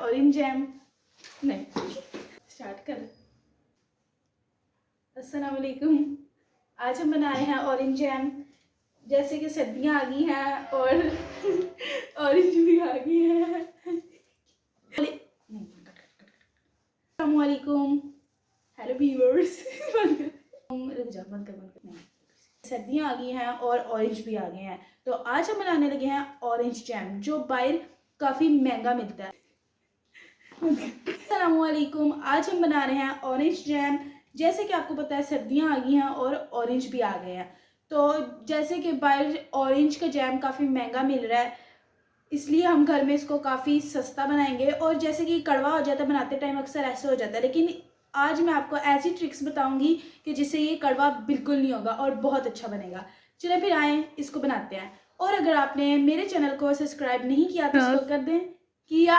Orange jam. नहीं, start कर। अस्सलाम वालेकुम। आज हम बना रहे हैं ऑरेंज जैम। जैसे कि सर्दियाँ आ गई हैं और ऑरेंज भी आ गई है। अस्सलाम वालेकुम, हेलो व्यूअर्स। रुक जा, बंद कर। नहीं, सर्दियाँ आ गई हैं और ऑरेंज भी आ गए हैं, तो आज हम बनाने लगे हैं ऑरेंज जैम, जो बाहर काफ़ी महंगा मिलता है। अस्सलामुअलैकुम, आज हम बना रहे हैं ऑरेंज जैम। जैसे कि आपको पता है सर्दियाँ आ गई हैं और ऑरेंज भी आ गए हैं, तो जैसे कि बाहर ऑरेंज का जैम काफ़ी महंगा मिल रहा है, इसलिए हम घर में इसको काफ़ी सस्ता बनाएंगे। और जैसे कि कड़वा हो जाता है बनाते टाइम, अक्सर ऐसे हो जाता है, लेकिन आज मैं आपको ऐसी ट्रिक्स बताऊंगी कि जिससे ये कड़वा बिल्कुल नहीं होगा और बहुत अच्छा बनेगा। चलिए फिर आए इसको बनाते हैं। और अगर आपने मेरे चैनल को सब्सक्राइब नहीं किया तो इसको कर दें। किया